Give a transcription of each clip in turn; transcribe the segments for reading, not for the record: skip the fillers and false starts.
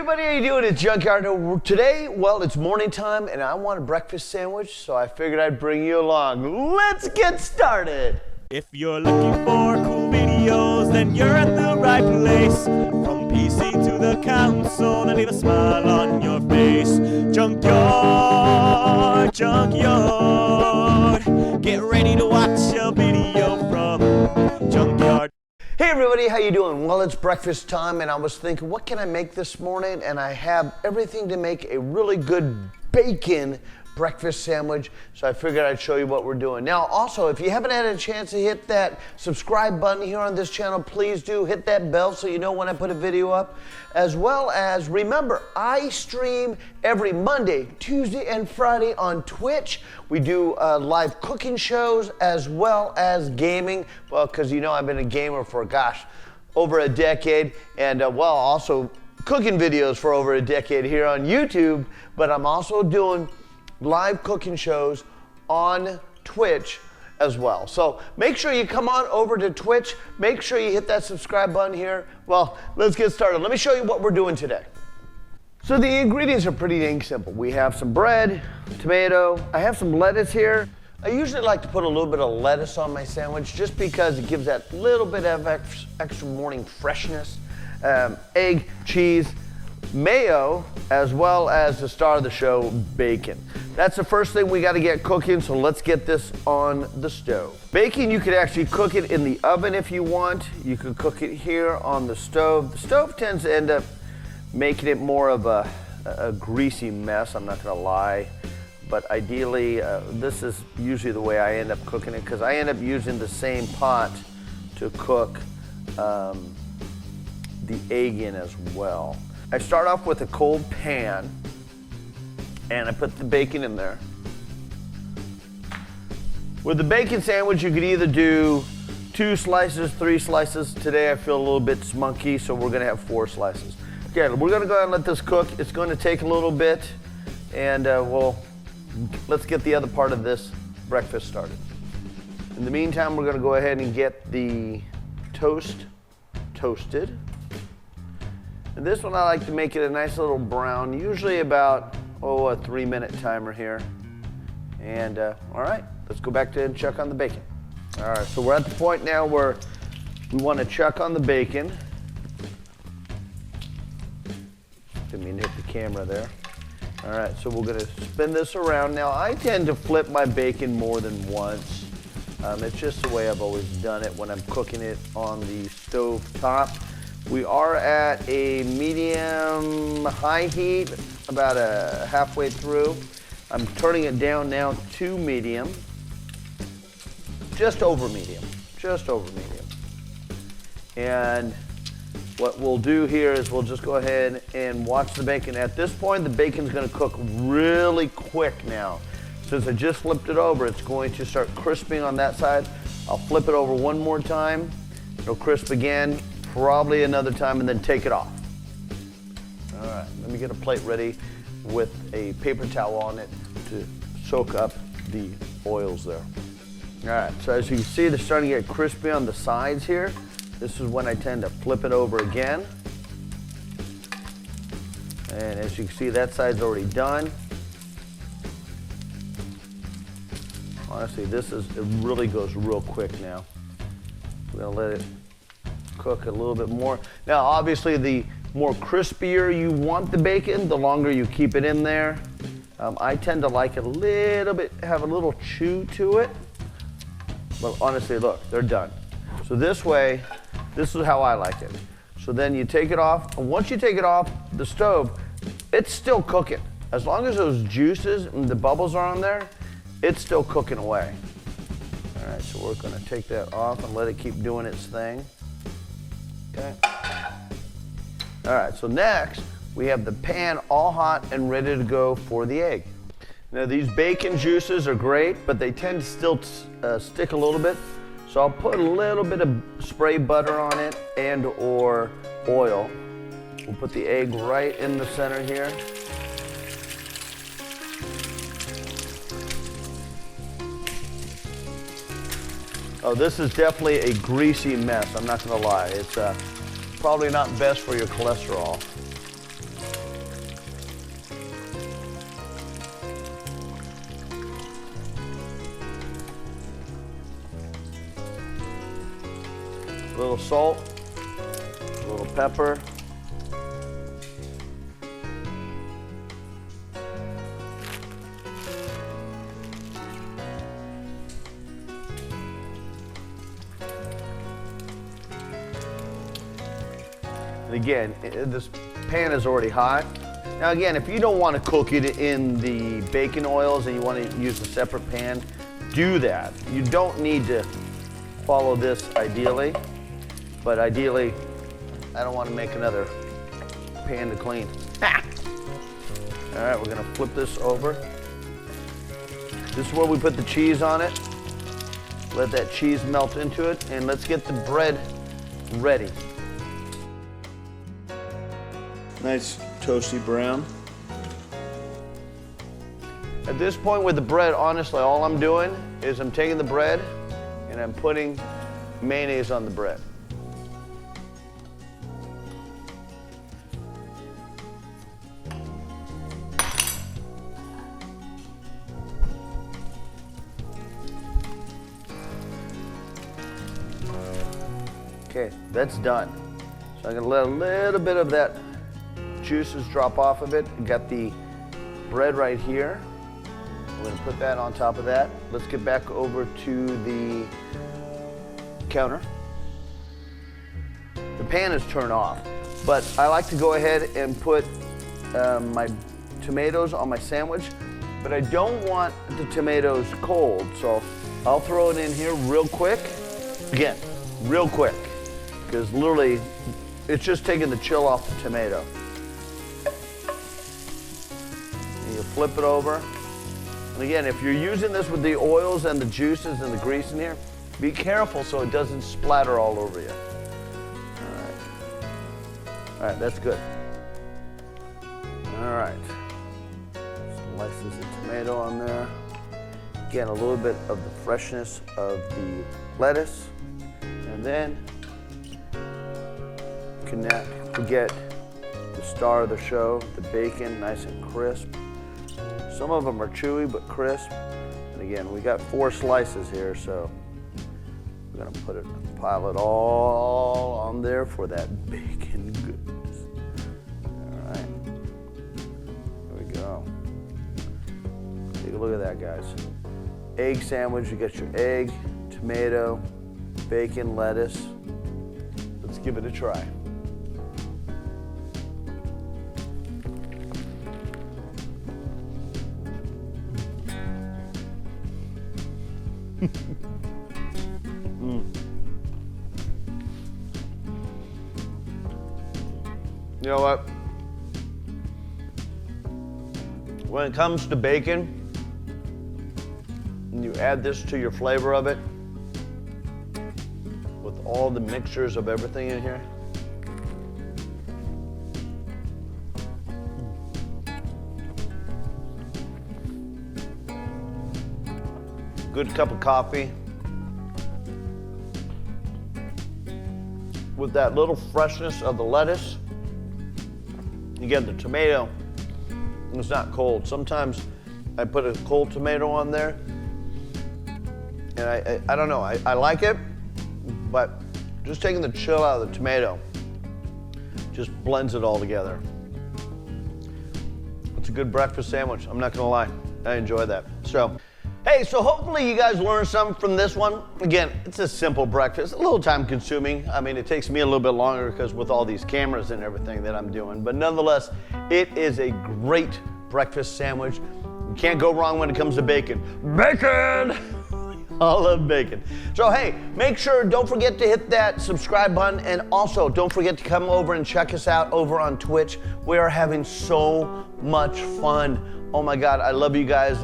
everybody, how you doing? It's Junkyard. Today, well, it's morning time and I want a breakfast sandwich, so I figured I'd bring you along. Let's get started. If you're looking for cool videos, then you're at the right place. From PC to the console, and leave a smile on your face. Junkyard, Junkyard. Get ready to watch a video from Junkyard. Hey everybody, how you doing? Well, it's breakfast time and I was thinking, what can I make this morning? And I have everything to make a really good bacon breakfast sandwich, so I figured I'd show you what we're doing. Now, also, if you haven't had a chance to hit that subscribe button here on this channel, please do hit that bell so you know when I put a video up. As well as, remember, I stream every Monday, Tuesday, and Friday on Twitch. We do live cooking shows as well as gaming. Well, because you know I've been a gamer for, gosh, over a decade, and well, also cooking videos for over a decade here on YouTube, but I'm also doing live cooking shows on Twitch as well. So make sure you come on over to Twitch. Make sure you hit that subscribe button here. Well, let's get started. Let me show you what we're doing today. So the ingredients are pretty dang simple. We have some bread, tomato, I have some lettuce here. I usually like to put a little bit of lettuce on my sandwich just because it gives that little bit of extra morning freshness. Egg, cheese, mayo, as well as the star of the show, bacon. That's the first thing we got to get cooking, so let's get this on the stove. Bacon, you could actually cook it in the oven if you want. You could cook it here on the stove. The stove tends to end up making it more of a greasy mess, I'm not gonna lie. But ideally, this is usually the way I end up cooking it, because I end up using the same pot to cook the egg in as well. I start off with a cold pan and I put the bacon in there. With the bacon sandwich, you could either do 2 slices, 3 slices. Today I feel a little bit spunky, so we're gonna have 4 slices. Okay, we're gonna go ahead and let this cook. It's gonna take a little bit, and let's get the other part of this breakfast started. In the meantime, we're gonna go ahead and get the toast toasted. And this one I like to make it a nice little brown, usually about, a 3-minute timer here. And all right, let's go back to and check on the bacon. All right, so we're at the point now where we want to check on the bacon. Didn't mean to hit the camera there. All right, so we're gonna spin this around. Now, I tend to flip my bacon more than once. It's just the way I've always done it when I'm cooking it on the stove top. We are at a medium-high heat, about halfway through. I'm turning it down now to medium, just over medium. And what we'll do here is we'll just go ahead and watch the bacon. At this point, the bacon's gonna cook really quick now. Since I just flipped it over, it's going to start crisping on that side. I'll flip it over one more time. It'll crisp again, probably another time, and then take it off. All right, let me get a plate ready with a paper towel on it to soak up the oils there. All right, so as you can see, they're starting to get crispy on the sides here. This is when I tend to flip it over again. And as you can see, that side's already done. Honestly, it really goes real quick now. We're gonna let it cook a little bit more. Now, obviously, the more crispier you want the bacon, the longer you keep it in there. I tend to like it a little bit, have a little chew to it. But honestly, look, they're done. So this way, this is how I like it. So then you take it off, and once you take it off the stove, it's still cooking. As long as those juices and the bubbles are on there, it's still cooking away. All right, so we're gonna take that off and let it keep doing its thing. Okay. All right, so next we have the pan all hot and ready to go for the egg. Now these bacon juices are great, but they tend to still stick a little bit. So I'll put a little bit of spray butter on it and or oil. We'll put the egg right in the center here. Oh, this is definitely a greasy mess, I'm not gonna lie. It's probably not best for your cholesterol. little salt, a little pepper. And again, this pan is already hot. Now again, if you don't want to cook it in the bacon oils and you want to use a separate pan, do that. You don't need to follow this ideally, but ideally, I don't want to make another pan to clean. Ah! All right, we're gonna flip this over. This is where we put the cheese on it. Let that cheese melt into it, and let's get the bread ready. Nice toasty brown. At this point with the bread, honestly, all I'm doing is I'm taking the bread and I'm putting mayonnaise on the bread. Okay, that's done. So I'm gonna let a little bit of that juices drop off of it. Got the bread right here. We're gonna put that on top of that. Let's get back over to the counter. The pan is turned off, but I like to go ahead and put my tomatoes on my sandwich, but I don't want the tomatoes cold, so I'll throw it in here real quick. Again, real quick, because literally it's just taking the chill off the tomato. You flip it over. And again, if you're using this with the oils and the juices and the grease in here, be careful so it doesn't splatter all over you. All right, that's good. All right. Slices of tomato on there. Again, a little bit of the freshness of the lettuce. And then you can get the star of the show, the bacon, nice and crisp. Some of them are chewy but crisp. And again, we got 4 slices here, so we're gonna pile it all on there for that bacon goodness. All right, here we go. Take a look at that, guys. Egg sandwich, you got your egg, tomato, bacon, lettuce. Let's give it a try. You know what? When it comes to bacon, and you add this to your flavor of it, with all the mixtures of everything in here, good cup of coffee with that little freshness of the lettuce. Again, the tomato is not cold. Sometimes I put a cold tomato on there, and I don't know, I like it, but just taking the chill out of the tomato just blends it all together. It's a good breakfast sandwich, I'm not gonna lie. I enjoy that. So, hey, so hopefully you guys learned something from this one. Again, it's a simple breakfast, a little time consuming. I mean, it takes me a little bit longer because with all these cameras and everything that I'm doing, but nonetheless, it is a great breakfast sandwich. You can't go wrong when it comes to bacon. Bacon! I love bacon. So hey, make sure, don't forget to hit that subscribe button, and also don't forget to come over and check us out over on Twitch. We are having so much fun. Oh my God, I love you guys.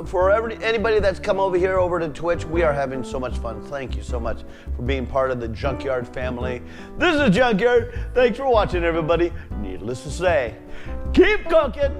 For anybody that's come over here over to Twitch, we are having so much fun. Thank you so much for being part of the Junkyard family. This is Junkyard. Thanks for watching, everybody. Needless to say, keep cooking.